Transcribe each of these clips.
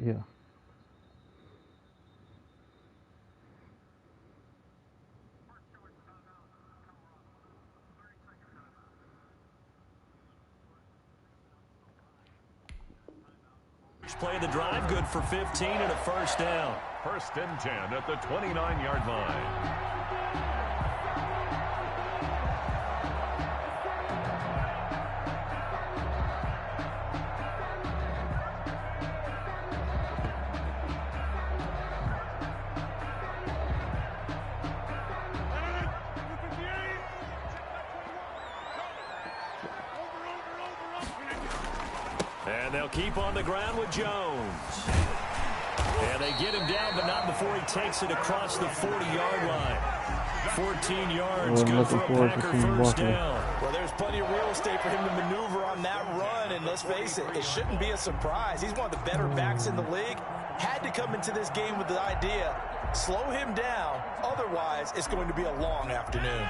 Yeah. Play the drive, good for 15 and a first down. 1st and 10 at the 29-yard line. And they'll keep on the ground with Jones. And they get him down, but not before he takes it across the 40-yard line. 14 yards, good for a Packer first down. Well, there's plenty of real estate for him to maneuver on that run, and let's face it, it shouldn't be a surprise. He's one of the better backs in the league. Had to come into this game with the idea, slow him down, otherwise it's going to be a long afternoon.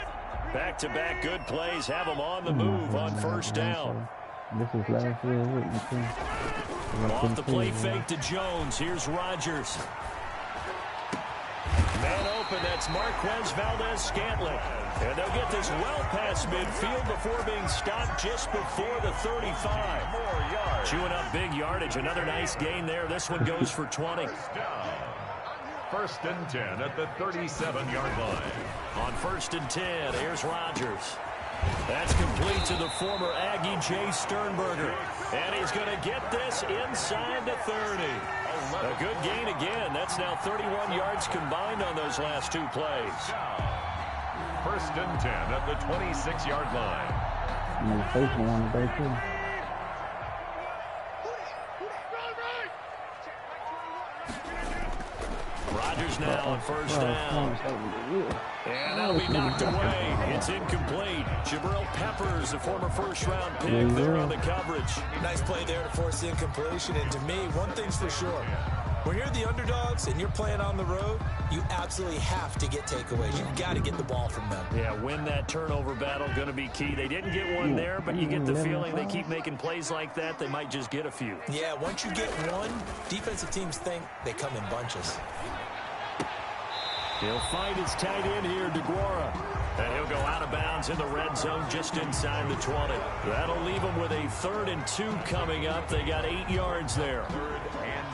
Back-to-back good plays have him on the move on first down. This is last year. Off the play fake to Jones. Here's Rodgers. Man open, that's Marquez Valdez-Scantling. And they'll get this well past midfield before being stopped just before the 35. More yards. Chewing up big yardage. Another nice gain there. This one goes for 20. 1st and 10 at the 37-yard line. On 1st and 10, here's Rodgers. That's complete to the former Aggie Jay Sternberger. And he's going to get this inside the 30. A good gain again. That's now 31 yards combined on those last two plays. 1st and 10 at the 26-yard line. Rodgers now on first down. And that'll be knocked away. It's incomplete. Jabril Peppers, the former first-round pick, there on the coverage. Nice play there to force the incompletion. And to me, one thing's for sure. When you're the underdogs and you're playing on the road, you absolutely have to get takeaways. You've got to get the ball from them. Yeah, win that turnover battle, going to be key. They didn't get one there, but you get the feeling they keep making plays like that, they might just get a few. Yeah, once you get one, defensive teams think they come in bunches. He'll find his tight end here, DeGuara. And he'll go out of bounds in the red zone just inside the 20. That'll leave them with a 3rd and 2 coming up. They got 8 yards there. 3rd and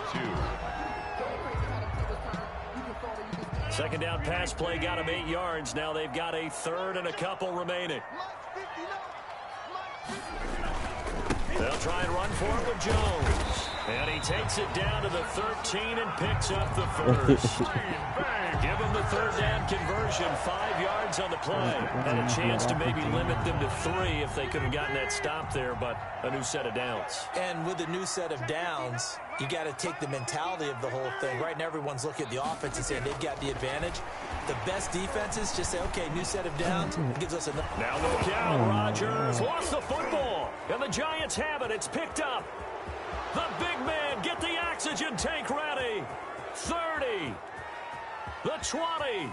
2. Second down pass play got him 8 yards. Now they've got a 3rd and a couple remaining. They'll try and run for it with Jones. And he takes it down to the 13 and picks up the first. Give him the 3rd down conversion. 5 yards on the play. And a chance to maybe limit them to 3 if they could have gotten that stop there, but a new set of downs. And with a new set of downs, you got to take the mentality of the whole thing. Right now, everyone's looking at the offense and saying they've got the advantage. The best defenses just say, okay, new set of downs. It gives us enough. Now look out, Rodgers lost the football. And the Giants have it. It's picked up. The big man, get the oxygen tank ready. 30. The 20.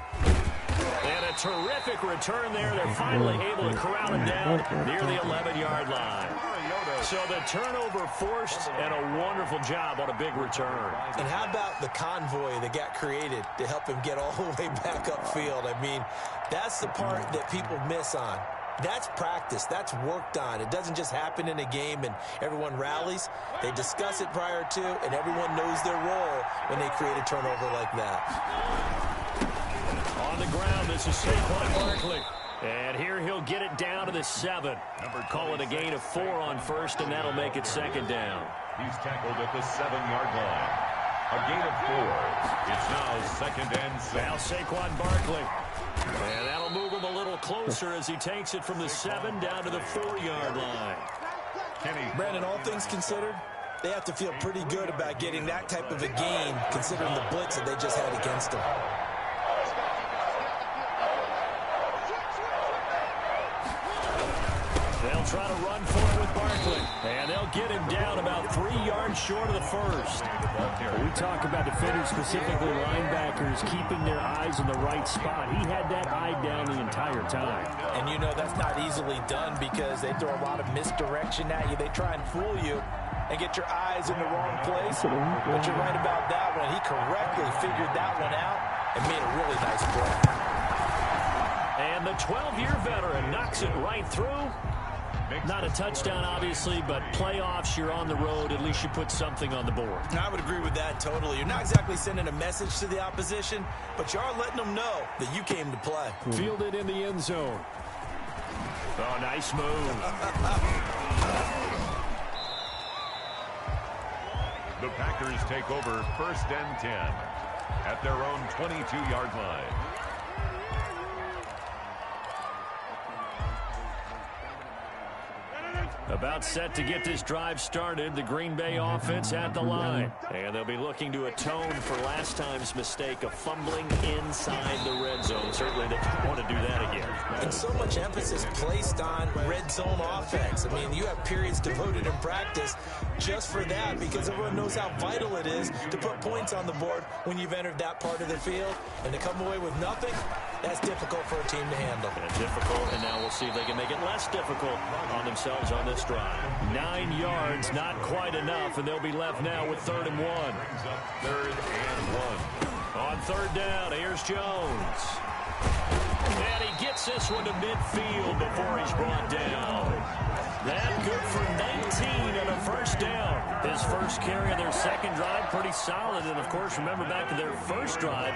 And a terrific return there. They're finally able to corral him down near the 11-yard line. So the turnover forced and a wonderful job on a big return. And how about the convoy that got created to help him get all the way back upfield? I mean, that's the part that people miss on. That's practice. That's worked on. It doesn't just happen in a game and everyone rallies. They discuss it prior to, and everyone knows their role when they create a turnover like that. On the ground, this is Saquon Barkley. And here he'll get it down to the 7. Call it a gain of 4 on first, and that'll make it 2nd down. He's tackled at the 7-yard line. A gain of 4. It's now 2nd and 6. Now Saquon Barkley. And that'll move him a little closer as he takes it from the 7 down to the 4-yard line. Brandon, all things considered, they have to feel pretty good about getting that type of a gain considering the blitz that they just had against them. They'll try to run for it with Barkley. And they'll get him down about 3 yards short of the first. We talk about defenders, specifically linebackers, keeping their eyes in the right spot. He had that eye down the entire time. And you know that's not easily done because they throw a lot of misdirection at you. They try and fool you. and get your eyes in the wrong place. But you're right about that one. He correctly figured that one out and made a really nice play. And the 12-year veteran knocks it right through. Not a touchdown, obviously, but playoffs, you're on the road. At least you put something on the board. I would agree with that totally. You're not exactly sending a message to the opposition, but you are letting them know that you came to play. Fielded in the end zone. Oh, nice move. The Packers take over 1st and 10 at their own 22-yard line. About set to get this drive started, the Green Bay offense at the line. And they'll be looking to atone for last time's mistake of fumbling inside the red zone. Certainly they don't want to do that again. And so much emphasis placed on red zone offense. I mean, you have periods devoted in practice just for that because everyone knows how vital it is to put points on the board when you've entered that part of the field. And to come away with nothing, that's difficult for a team to handle. And difficult, and now we'll see if they can make it less difficult on themselves on this drive. 9 yards, not quite enough, and they'll be left now with 3rd and 1. 3rd and 1. On 3rd down, here's Jones. And he gets this one to midfield before he's brought down. That good for 19 and a 1st down. His first carry of their second drive, pretty solid. And, of course, remember back to their first drive,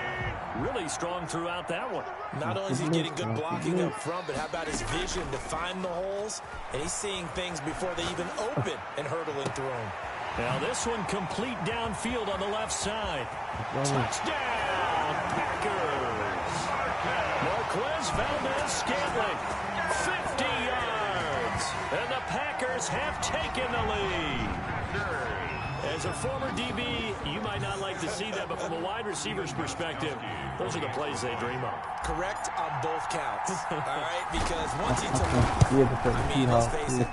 really strong throughout that one. Not only is he getting good blocking up front, but how about his vision to find the holes? And he's seeing things before they even open and hurdling through them. Now this one complete downfield on the left side. Touchdown, Packers. Marquez Valdez-Scantling, 50 yards. And the Packers have taken the lead. As a former DB, you might not like to see that, but from a wide receiver's perspective, those are the plays they dream of. Correct on both counts, all right? Because once he took off, I mean, let's face it,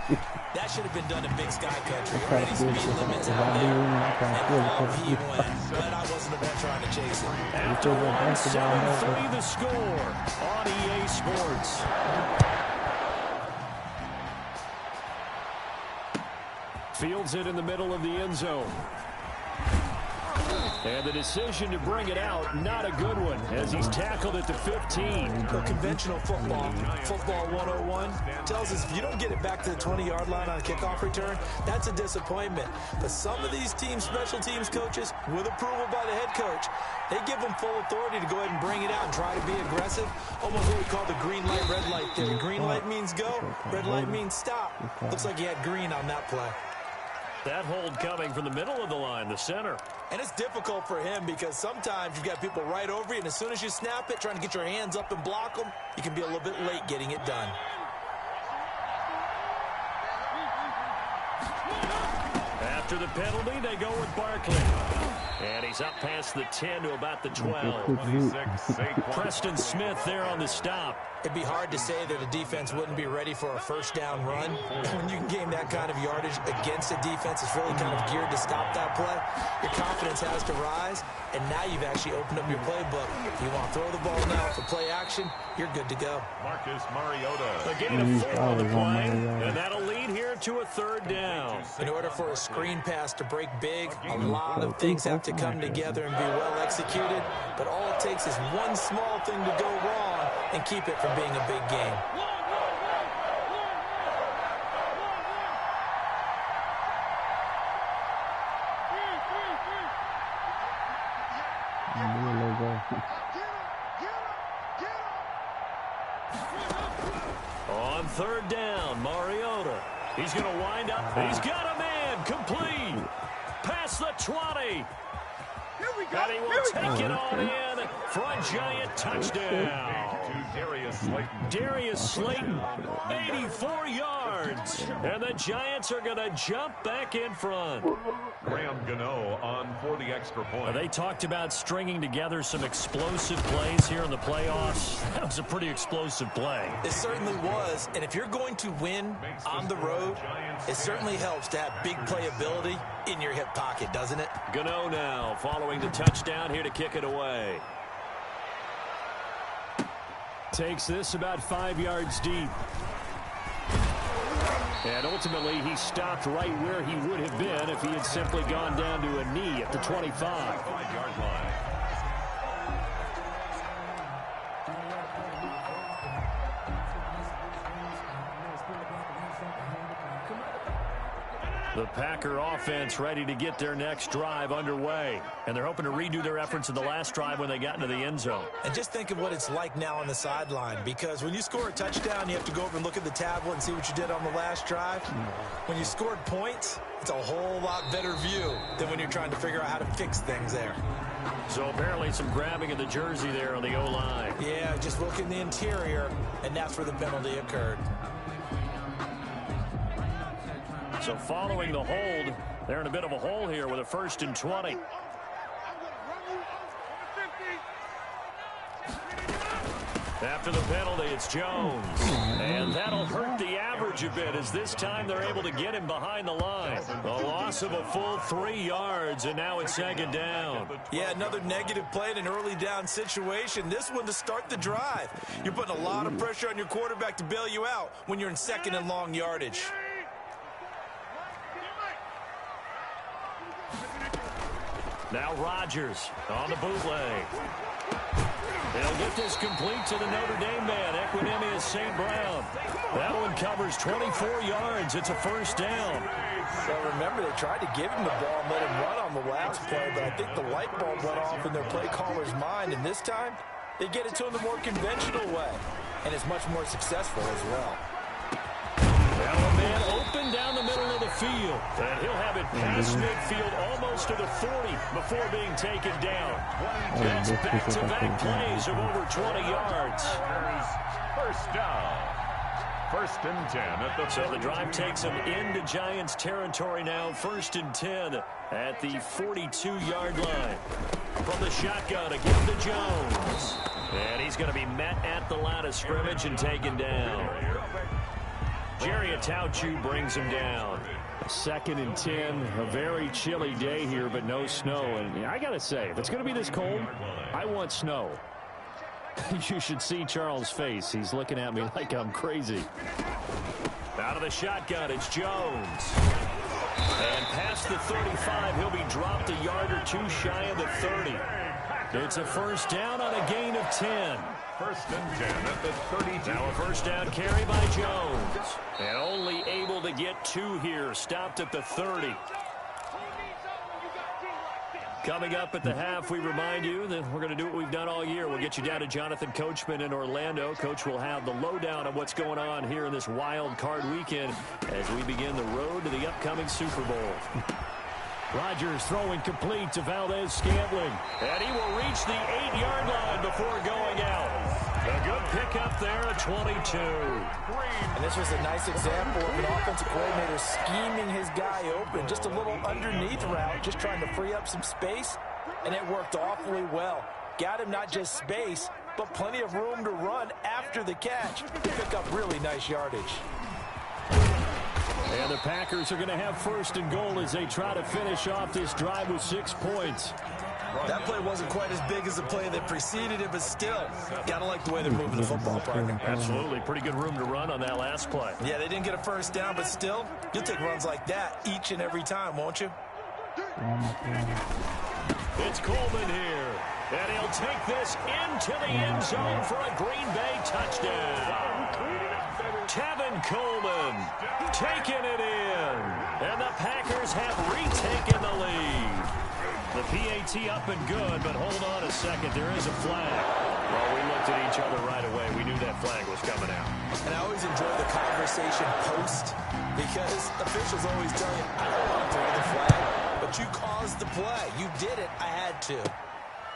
that should have been done in Big Sky Country. Already speed limits out there, and off he went. But I wasn't the one trying to chase it. After 7-3 the score on EA Sports. Fields it in the middle of the end zone. And the decision to bring it out, not a good one, as he's tackled at the 15. Well, conventional football 101, tells us if you don't get it back to the 20-yard line on a kickoff return, that's a disappointment. But some of these teams, special teams coaches, with approval by the head coach, they give them full authority to go ahead and bring it out and try to be aggressive. Almost what we call the green light, red light theory. Green light means go, red light means stop. Looks like he had green on that play. That hold coming from the middle of the line, the center. And it's difficult for him because sometimes you've got people right over you, and as soon as you snap it, trying to get your hands up and block them, you can be a little bit late getting it done. After the penalty, they go with Barkley. And he's up past the 10 to about the 12. Preston Smith there on the stop. It'd be hard to say that a defense wouldn't be ready for a first down run. When you can gain that kind of yardage against a defense that's really kind of geared to stop that play, your confidence has to rise, and now you've actually opened up your playbook. If you want to throw the ball now for play action, you're good to go. Marcus Mariota. A gain of 4 on the play, and that'll lead here to a 3rd down. In order for a screen pass to break big, a lot of things have to come together and be well executed, but all it takes is one small thing to go wrong and keep it from being a big game. On 3rd down, Mariota. He's going to wind up. He's got a man complete. Past the 20. And he will take it on in for a giant touchdown. Darius Slayton, 84 yards. And the Giants are going to jump back in front. Graham Gano on for the extra point. They talked about stringing together some explosive plays here in the playoffs. That was a pretty explosive play. It certainly was. And if you're going to win on the road, it certainly helps to have big playability in your hip pocket, doesn't it? Gano now following the touchdown here to kick it away. Takes this about 5 yards deep. And ultimately, he stopped right where he would have been if he had simply gone down to a knee at the 25. 5-yard line. The Packer offense ready to get their next drive underway. And they're hoping to redo their efforts in the last drive when they got into the end zone. And just think of what it's like now on the sideline, because when you score a touchdown, you have to go over and look at the tablet and see what you did on the last drive. When you scored points, it's a whole lot better view than when you're trying to figure out how to fix things there. So apparently some grabbing of the jersey there on the O-line. Yeah, just look in the interior, and that's where the penalty occurred. So following the hold, they're in a bit of a hole here with a 1st and 20. After the penalty, it's Jones. And that'll hurt the average a bit, as this time they're able to get him behind the line. A loss of a full 3 yards, and now it's 2nd down. Yeah, another negative play in an early down situation. This one to start the drive. You're putting a lot of pressure on your quarterback to bail you out when you're in 2nd and long yardage. Now Rodgers on the bootleg. They'll get this complete to the Notre Dame man, Equanimeous St. Brown. That one covers 24 yards. It's a 1st down. So remember, they tried to give him the ball and let him run on the last play, but I think the light bulb went off in their play caller's mind, and this time they get it to him the more conventional way, and it's much more successful as well. Now a man open down the middle of the field, and he'll have it past midfield almost to the 40 before being taken down. That's back-to-back plays of over 20 yards. 1st down. 1st and 10 at the So the drive takes them into Giants territory now. 1st and 10 at the 42-yard line. From the shotgun again to Jones. And he's going to be met at the line of scrimmage and taken down. Jerry Atauchu brings him down. 2nd and 10, a very chilly day here, but no snow. And I got to say, if it's going to be this cold, I want snow. You should see Charles' face. He's looking at me like I'm crazy. Out of the shotgun, it's Jones. And past the 35, he'll be dropped a yard or two shy of the 30. It's a 1st down on a gain of 10. 1st and 10 at the 32. Now a 1st down carry by Jones. And only able to get 2 here. Stopped at the 30. Coming up at the half, we remind you that we're going to do what we've done all year. We'll get you down to Jonathan Coachman in Orlando. Coach will have the lowdown on what's going on here in this wild card weekend as we begin the road to the upcoming Super Bowl. Rodgers throwing complete to Valdez-Scantling. And he will reach the 8-yard line before going out. A good pickup there at 22. And this was a nice example of an offensive coordinator scheming his guy open. Just a little underneath route, just trying to free up some space, and it worked awfully well. Got him not just space, but plenty of room to run after the catch. Pick up really nice yardage. And the Packers are going to have 1st and goal as they try to finish off this drive with 6 points. That play wasn't quite as big as the play that preceded it, but still, got to like the way they're moving the football, partner. Absolutely. Pretty good room to run on that last play. Yeah, they didn't get a 1st down, but still, you'll take runs like that each and every time, won't you? It's Coleman here. And he'll take this into the end zone for a Green Bay touchdown. Tevin Coleman taking it in. And the Packers have retaken the lead. The PAT up and good, but hold on a second. There is a flag. Well, we looked at each other right away. We knew that flag was coming out. And I always enjoy the conversation post because officials always tell you, I don't want to throw the flag, but you caused the play. You did it. I had to.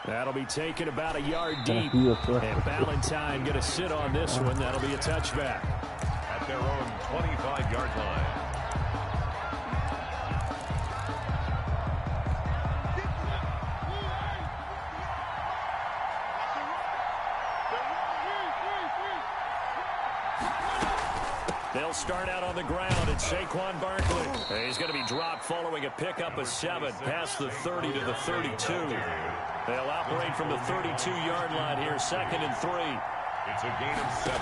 That'll be taken about a yard deep. And Ballantyne going to sit on this one. That'll be a touchback. At their own 25-yard line. They'll start out on the ground. It's Saquon Barkley. He's going to be dropped following a pickup of 7 past the 30 to the 32. They'll operate from the 32-yard line here, 2nd and 3. It's a gain of 7.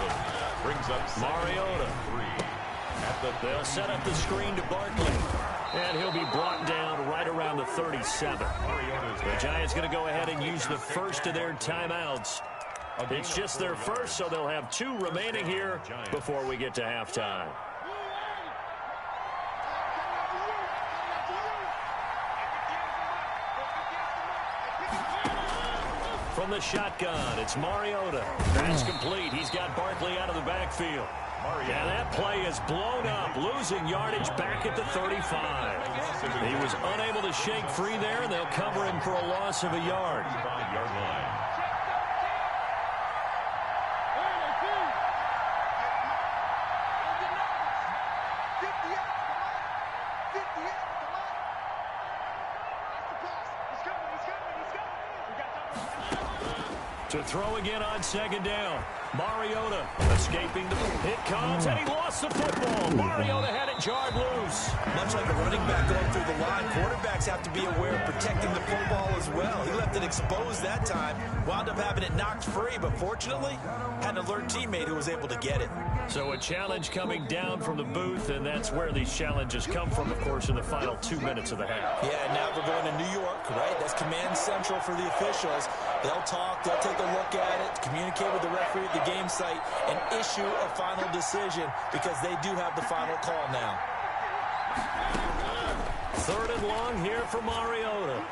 Brings up Mariota. 3. At They'll set up the screen to Barkley. And he'll be brought down right around the 37. The Giants going to go ahead and use the first of their timeouts. It's just their first, so they'll have 2 remaining here before we get to halftime. From the shotgun, it's Mariota. That's complete. He's got Barkley out of the backfield. And that play is blown up, losing yardage back at the 35. He was unable to shake free there, and they'll cover him for a loss of a yard. To throw again on second down. Mariota escaping the hit comes, and he lost the football. Mariota had it jarred loose. Much like a running back going through the line, quarterbacks have to be aware of protecting the football as well. He left it exposed that time, wound up having it knocked free, but fortunately, had an alert teammate who was able to get it. So a challenge coming down from the booth, and that's where these challenges come from, of course, in the final 2 minutes of the half. Yeah, now we're going to New York, right? That's command central for the officials. They'll talk, they'll take a look at it, communicate with the referee at the game site, and issue a final decision because they do have the final call now. 3rd and long here for Mariota.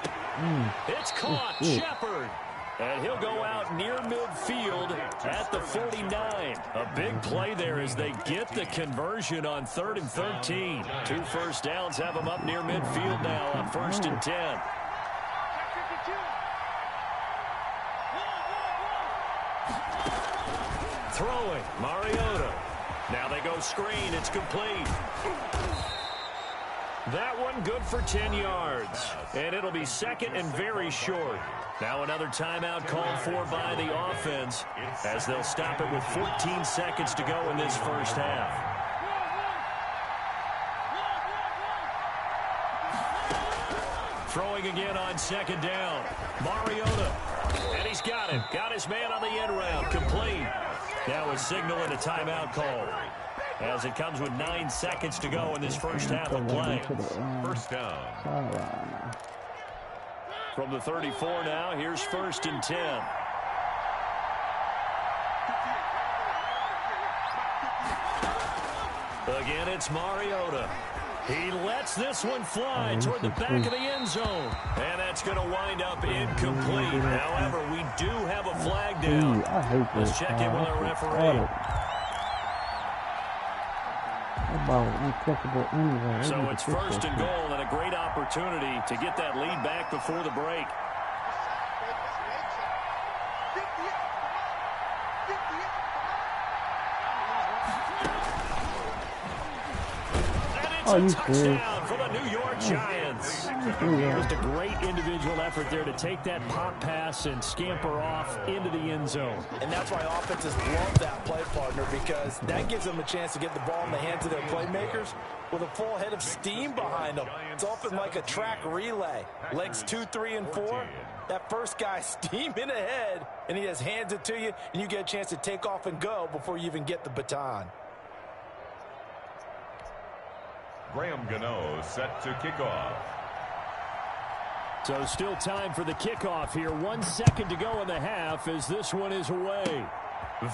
It's caught. Shepard. And he'll go out near midfield at the 49. A big play there as they get the conversion on 3rd and 13. 2 first downs have them up near midfield now on 1st and 10. Throwing, Mariota. Now they go screen. It's complete. That one good for 10 yards. And it'll be 2nd and very short. Now another timeout called for by the offense as they'll stop it with 14 seconds to go in this first half. Throwing again on 2nd down. Mariota. And he's got it. Got his man on the end round. Complete. Now a signal and a timeout call as it comes with 9 seconds to go in this first half of play. First down. From the 34 now, here's 1st and 10. Again, it's Mariota. He lets this one fly toward the back of the end zone. And that's going to wind up incomplete. However, we do have a flag down. Let's check in with our referee. So it's 1st and goal and a great opportunity to get that lead back before the break. And it's a touchdown for the New York Giants. Just a great individual effort there to take that pop pass and scamper off into the end zone. And that's why offenses love that play, partner, because that gives them a chance to get the ball in the hands of their playmakers with a full head of steam behind them. It's often like a track relay. Legs 2, 3, and 4. That first guy steaming ahead, and he just hands it to you, and you get a chance to take off and go before you even get the baton. Graham Gano set to kick off. So still time for the kickoff here. 1 second to go in the half as this one is away.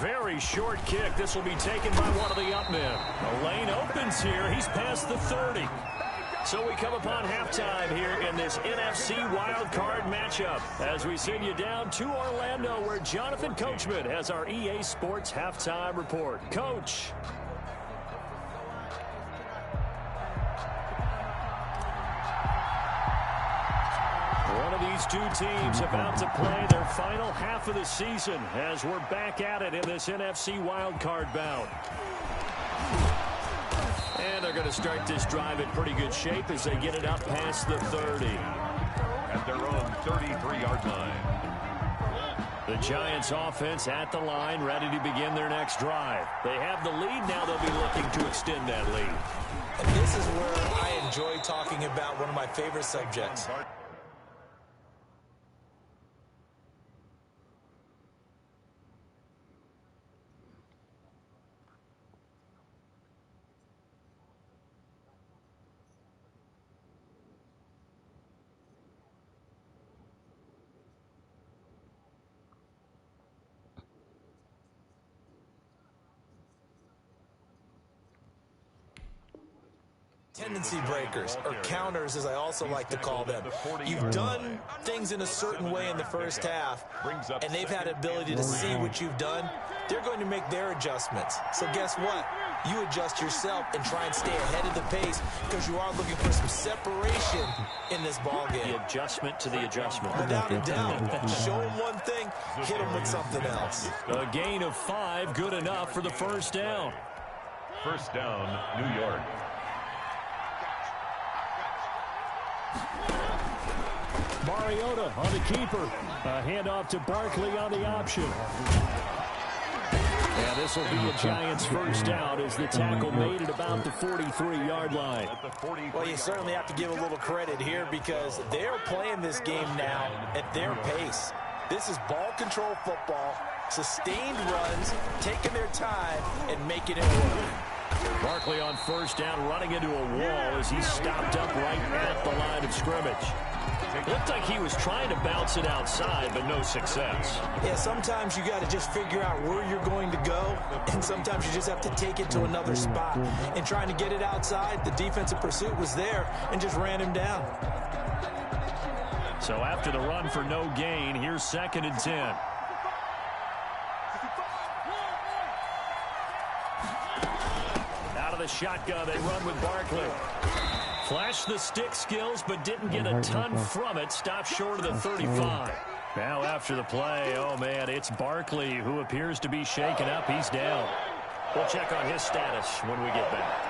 Very short kick. This will be taken by one of the up men. The lane opens here. He's past the 30. So we come upon halftime here in this NFC Wild Card matchup as we send you down to Orlando where Jonathan Coachman has our EA Sports halftime report. Coach. One of these two teams about to play their final half of the season as we're back at it in this NFC wildcard bout. And they're going to start this drive in pretty good shape as they get it up past the 30. At their own 33-yard line. The Giants offense at the line, ready to begin their next drive. They have the lead. Now they'll be looking to extend that lead. And this is where I enjoy talking about one of my favorite subjects. Tendency breakers, or counters as I also like to call them. You've done things in a certain way in the first half, and they've had ability to see what you've done. They're going to make their adjustments. So guess what? You adjust yourself and try and stay ahead of the pace because you are looking for some separation in this ball game. The adjustment to the adjustment. Without a doubt. Show them one thing, hit them with something else. A gain of 5, good enough for the first down. First down, New York. Mariota on the keeper. A handoff to Barkley on the option. Yeah, this will be a Giants first down as the tackle made at about the 43-yard line. Well, you certainly have to give a little credit here because they're playing this game now at their pace. This is ball control football, sustained runs, taking their time, and making it work. Barkley on first down, running into a wall as he stopped up right at the line of scrimmage. Looked like he was trying to bounce it outside, but no success. Yeah, sometimes you got to just figure out where you're going to go, and sometimes you just have to take it to another spot. And trying to get it outside, the defensive pursuit was there and just ran him down. So after the run for no gain, here's 2nd and 10. Out of the shotgun, they run with Barkley. Flashed the stick skills, but didn't get a ton from it. Stopped short of the 35. Now after the play, oh man, it's Barkley who appears to be shaken up. He's down. We'll check on his status when we get back.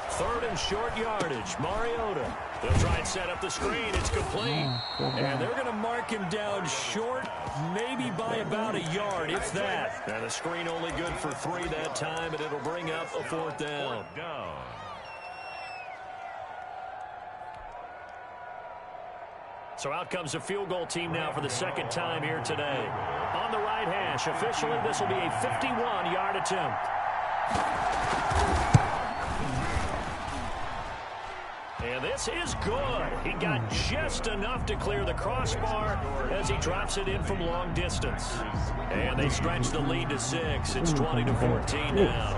3rd and short yardage. Mariota. They'll try and set up the screen. It's complete. And they're going to mark him down short, maybe by about a yard, if that. And the screen only good for 3 that time, and it'll bring up a 4th down. So out comes the field goal team now for the 2nd time here today. On the right hash, officially this will be a 51-yard attempt. And this is good. He got just enough to clear the crossbar as he drops it in from long distance. And they stretch the lead to 6. It's 20-14 now.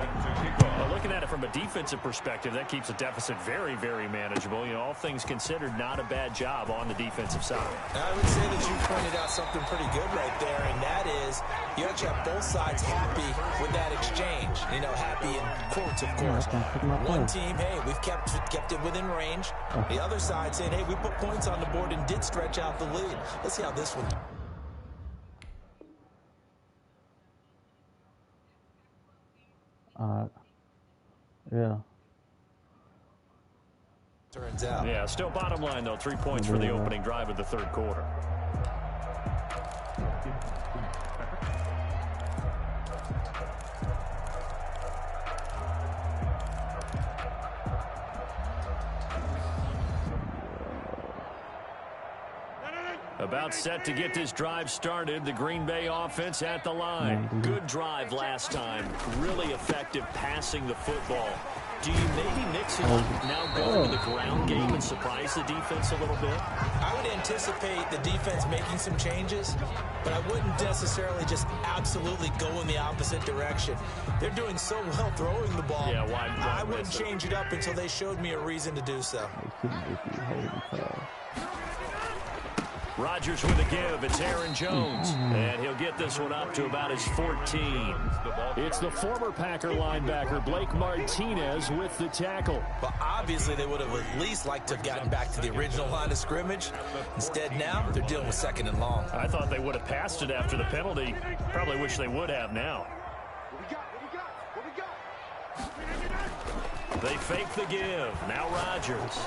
Well, looking at it from a defensive perspective, that keeps the deficit very, very manageable. You know, all things considered, not a bad job on the defensive side. I would say that you pointed out something pretty good right there, and that is you actually have both sides happy with that exchange. You know, happy in quotes, of course. One team, hey, we've kept it within range. The other side saying, hey, we put points on the board and did stretch out the lead. Let's see how this one yeah. turns out. Yeah, still bottom line, though. 3 points for the opening drive of the 3rd quarter. About set to get this drive started. The Green Bay offense at the line. Good drive last time. Really effective passing the football. Do you maybe mix it up now, go to the ground game and surprise the defense a little bit? I would anticipate the defense making some changes, but I wouldn't necessarily just absolutely go in the opposite direction. They're doing so well throwing the ball. Yeah, why I wouldn't change it up until they showed me a reason to do so. Rodgers with a give. It's Aaron Jones. And he'll get this one up to about his 14. It's the former Packer linebacker Blake Martinez with the tackle. But obviously they would have at least liked to have gotten back to the original line of scrimmage. Instead now they're dealing with 2nd and long. I thought they would have passed it after the penalty. Probably wish they would have now. They fake the give. Now Rodgers.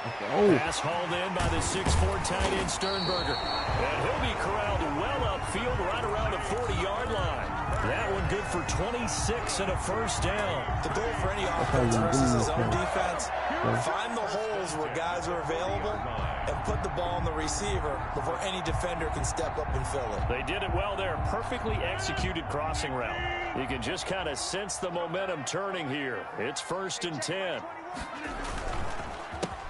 Pass hauled in by the 6'4" tight end Sternberger. And he'll be corralled well upfield right around the 40-yard line. That one good for 26 and a first down. The goal for any offense versus his own defense, find the holes where guys are available and put the ball on the receiver before any defender can step up and fill it. They did it well there. Perfectly executed crossing route. You can just kind of sense the momentum turning here. It's 1st and 10.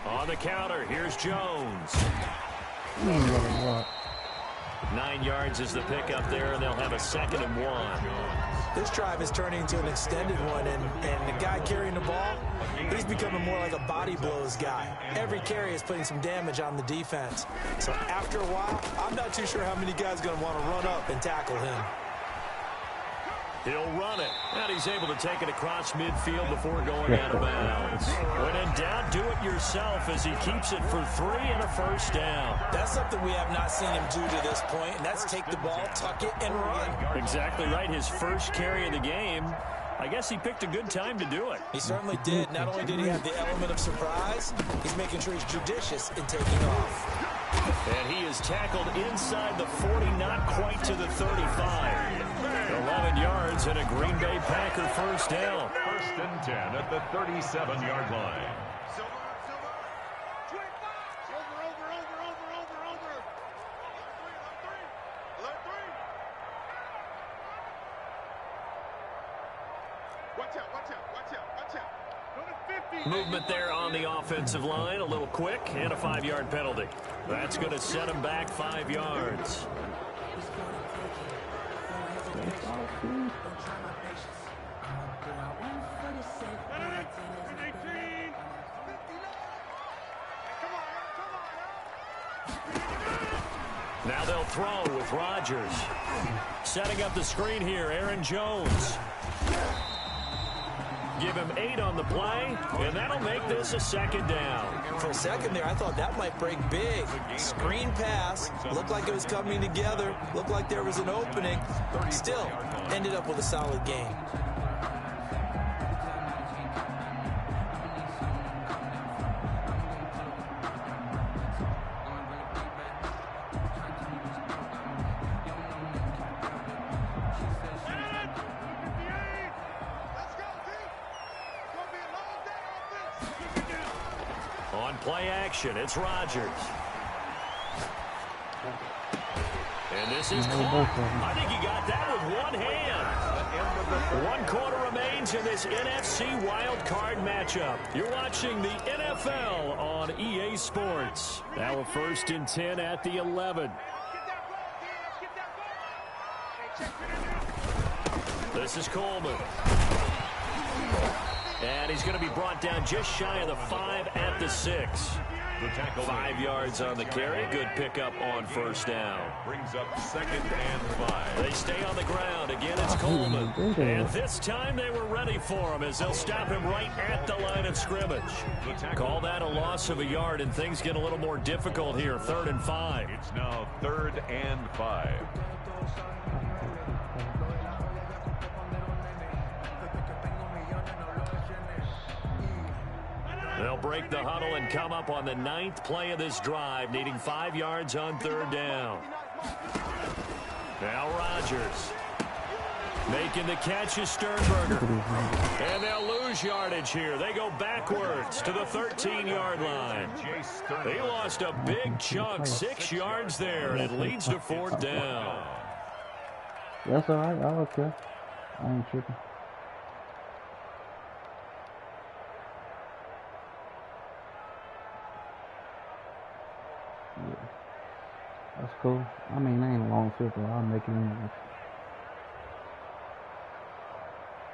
On the counter, here's Jones. 9 yards is the pickup there, and they'll have a 2nd and 1. This drive is turning into an extended one, and the guy carrying the ball, he's becoming more like a body blows guy. Every carry is putting some damage on the defense. So after a while, I'm not too sure how many guys are going to want to run up and tackle him. He'll run it, and he's able to take it across midfield before going out of bounds. When in doubt, do it yourself as he keeps it for 3 and a 1st down. That's something we have not seen him do to this point, and that's take the ball, tuck it, and run. Exactly right. His first carry of the game. I guess he picked a good time to do it. He certainly did. Not only did he have the element of surprise, he's making sure he's judicious in taking off. And he is tackled inside the 40, not quite to the 35. 11 yards and a Green Bay Packer 1st down. 1st and 10 at the 37-yard line. Movement there on the offensive line, a little quick, and a 5-yard penalty. That's going to set him back 5 yards. Now they'll throw with Rodgers. Setting up the screen here, Aaron Jones. Give him 8 on the play, and that'll make this a 2nd down. For a second there, I thought that might break big. Screen pass. Looked like it was coming together. Looked like there was an opening. Still, ended up with a solid game. On play action, it's Rodgers. And this is caught. I think he got that with one hand. 1 quarter remains in this NFC wildcard matchup. You're watching the NFL on EA Sports. Now a 1st and 10 at the 11. This is Coleman. And he's going to be brought down just shy of the 5 at the 6. 5 yards on the carry. Good pickup on 1st down. Brings up 2nd and 5. They stay on the ground. Again, it's Coleman. And this time they were ready for him as they'll stop him right at the line of scrimmage. Call that a loss of a yard, and things get a little more difficult here. 3rd and 5. It's now 3rd and 5. They'll break the huddle and come up on the 9th play of this drive, needing 5 yards on 3rd down. Now Rodgers. Making the catch is Sternberger. And they'll lose yardage here. They go backwards to the 13-yard line. They lost a big chunk, 6 yards there, and it leads to 4th down. That's all right. I don't care. I ain't tripping. Yeah. That's cool. I mean, I ain't a long field, but I'll make it anyway.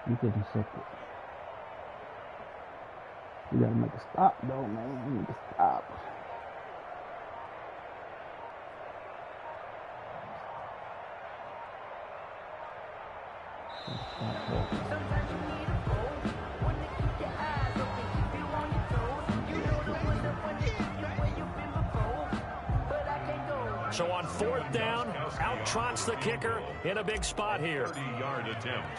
You couldn't accept it. You gotta make a stop, though, man. Make a stop. Sometimes you need a goal. When they keep your eyes open, keep you on your toes. You know the what's up when they keep you where you've been before. But I can't go. So on 4th down, out trots the kicker in a big spot here. 30-yard attempt.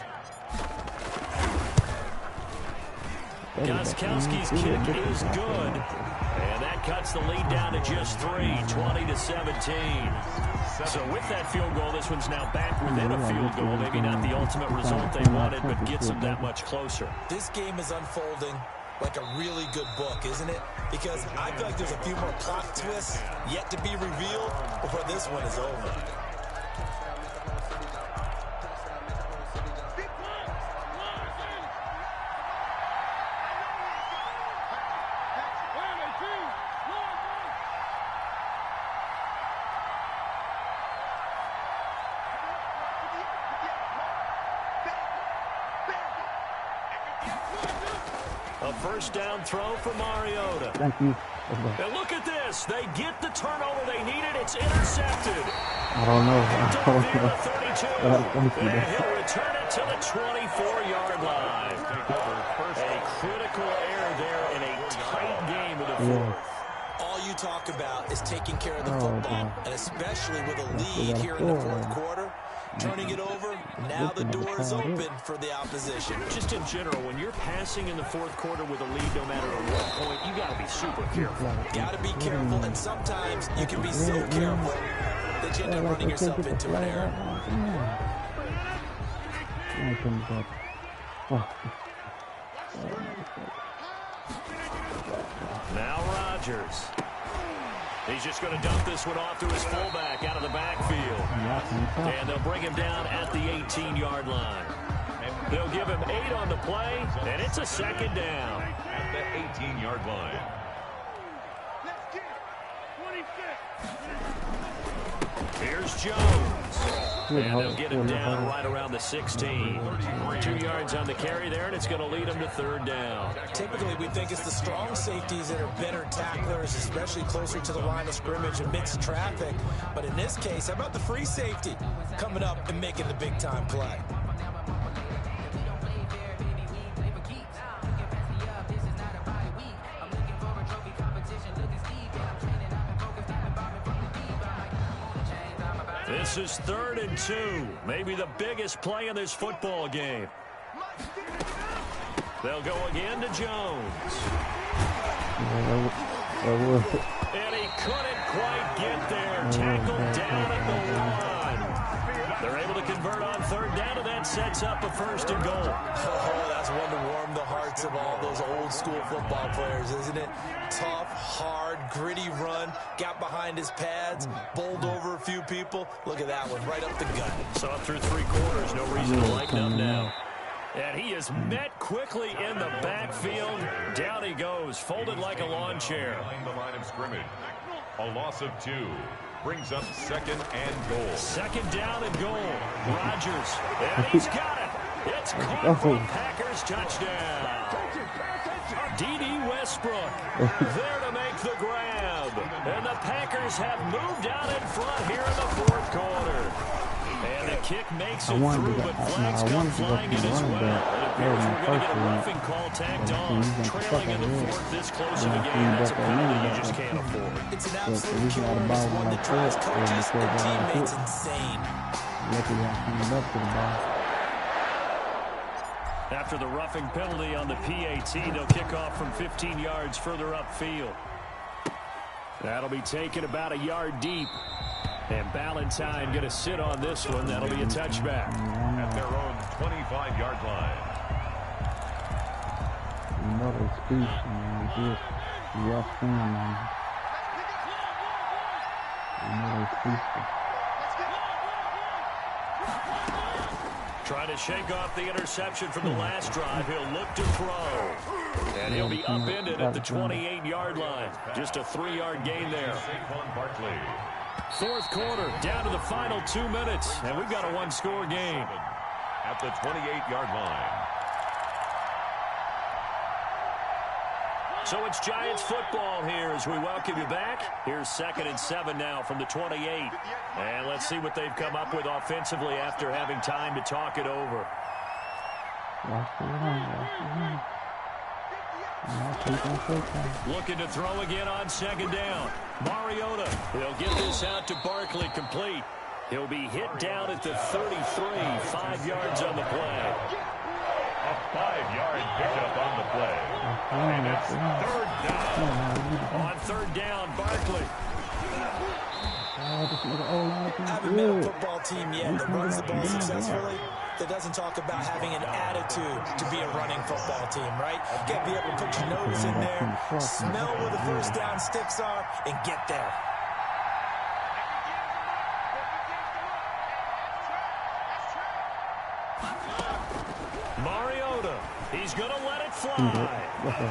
Gostkowski's kick is good. And that cuts the lead down to just 3, 20-17. So with that field goal, this one's now back within a field goal. Maybe not the ultimate result they wanted, but gets them that much closer. This game is unfolding like a really good book, isn't it? Because I feel like there's a few more plot twists yet to be revealed before this one is over. A first down throw for Mariota. Thank you. Let's go. And look at this. They get the turnover they needed. It's intercepted. I don't know. Picked up near the 32. Thank you. And he'll return it to the 24-yard line. A critical error there in a tight game of the fourth. All you talk about is taking care of the football, and especially with a lead here in the fourth quarter, turning it over, now the door is open for the opposition. Just in general, when you're passing in the fourth quarter with a lead, no matter at what point, you got to be super careful. Got to be careful, and sometimes you can be so careful that you end up running yourself into an error. Now Rodgers. He's just going to dump this one off to his fullback out of the backfield. And they'll bring him down at the 18-yard line. They'll give him 8 on the play, and it's a second down. At the 18-yard line. Here's Jones. And they'll get him down right around the 16. 2 yards on the carry there, and it's going to lead him to third down. Typically, we think it's the strong safeties that are better tacklers, especially closer to the line of scrimmage amidst traffic. But in this case, how about the free safety coming up and making the big-time play? This is 3rd and 2. Maybe the biggest play in this football game. They'll go again to Jones. And he couldn't quite get there. Tackled down at the 1. They're able to convert on 3rd down, and that sets up a 1st and goal. Oh, that's one to warm the hearts of all those old-school football players, isn't it? Tough, hard, gritty run, got behind his pads, bowled over a few people. Look at that one, right up the gut. Saw it through 3 quarters, no reason to lighten up now. And he is met quickly in the backfield. Down he goes, folded like a lawn chair. Behind the line of scrimmage. A loss of 2. Brings up 2nd and goal. 2nd down and goal. Rodgers, and he's got it. It's caught for Packers touchdown. D.D. Westbrook there to make the grab. And the Packers have moved out in front here in the 4th quarter. And the kick makes it through, but flags come flying in as well. It appears we're going to get a roughing call tacked on. Trailing in the 4th this close of a game, that's a penalty you just can't afford. It's an absolute killer. It's one that drives coaches and teammates insane. After the roughing penalty on the PAT, they'll kick off from 15 yards further upfield. That'll be taken about a yard deep. And Ballantyne going to sit on this one. That'll be a touchback. At their own 25-yard line. Another speech, man. We just rough him, man. Another speech. Trying to shake off the interception from the last drive. He'll look to throw. And he'll be upended at the 28-yard line. Just a 3-yard gain there. Saquon Barkley. 4th quarter, down to the final 2 minutes. And we've got a 1-score game. At the 28-yard line. So it's Giants football here as we welcome you back. Here's 2nd and 7 now from the 28. And let's see what they've come up with offensively after having time to talk it over. Looking to throw again on 2nd down. Mariota, he'll get this out to Barkley complete. He'll be hit down at the 33, 5 yards on the play. A 5-yard pickup on the play. And it's 3rd down. On 3rd down, Barkley. I haven't met a football team yet that runs the ball successfully that doesn't talk about having an attitude to be a running football team, right? Got to be able to put your nose in there, smell where the first down sticks are, and get there. Mariota, he's going to let it fly.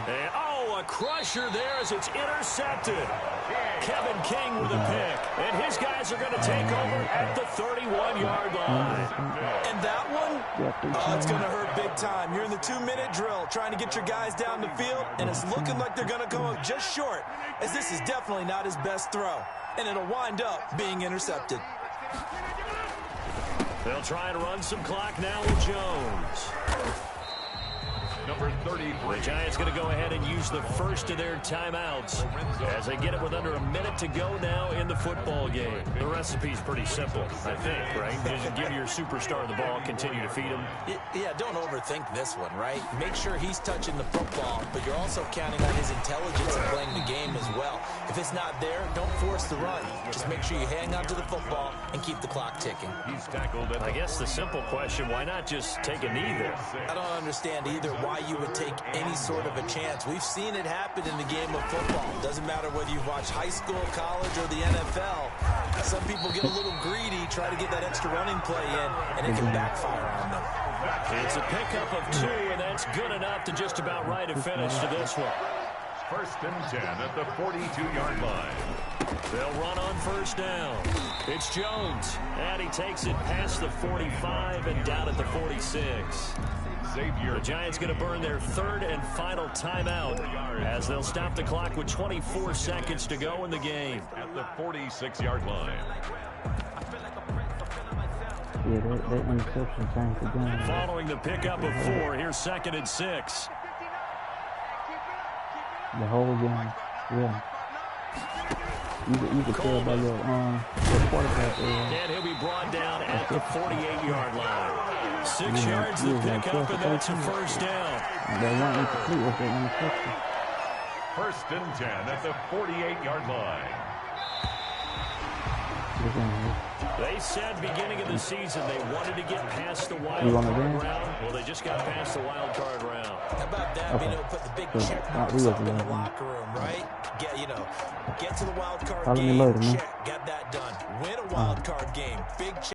And, a crusher there as it's intercepted. Kevin King with a pick. And his guys are going to take over at the 31-yard line. And that one, it's going to hurt big time. You're in the 2-minute drill trying to get your guys down the field, and it's looking like they're going to come up just short, as this is definitely not his best throw. And it'll wind up being intercepted. They'll try and run some clock now with Jones. Number 33. The Giants going to go ahead and use the first of their timeouts as they get it with under a minute to go now in the football game. The recipe's pretty simple, I think, right? Just give your superstar the ball, continue to feed him. Yeah, don't overthink this one, right? Make sure he's touching the football, but you're also counting on his intelligence in playing the game as well. If it's not there, don't force the run. Just make sure you hang on to the football and keep the clock ticking. He's tackled at I guess the simple question, why not just take a knee there? I don't understand either why you would take any sort of a chance. We've seen it happen in the game of football. Doesn't matter whether you've watched high school, college, or the NFL. Some people get a little greedy, try to get that extra running play in, and it can backfire on them. It's a pickup of 2, and that's good enough to just about right a finish to this one. 1st and 10 at the 42-yard line. They'll run on first down. It's Jones, and he takes it past the 45 and down at the 46. Xavier. The Giants going to burn their 3rd and final timeout as they'll stop the clock with 24 seconds to go in the game. At the 46-yard line. Yeah, that interception changed the game. Following the pickup of 4, here's 2nd and 6. The whole game, yeah. You could tell by your quarterback there. And he'll be brought down at the 48-yard line. 6 yards to pick up, and that's a first down. They weren't incomplete with that interception. 1st and 10 at the 48-yard line. They said beginning of the season they wanted to get past the wild card round. Well, they just got past the wild card round. How about that? Being able to put the big check marks up in the locker room, right? Get to the wild card game, check, got that done. Win a wild card game, big check.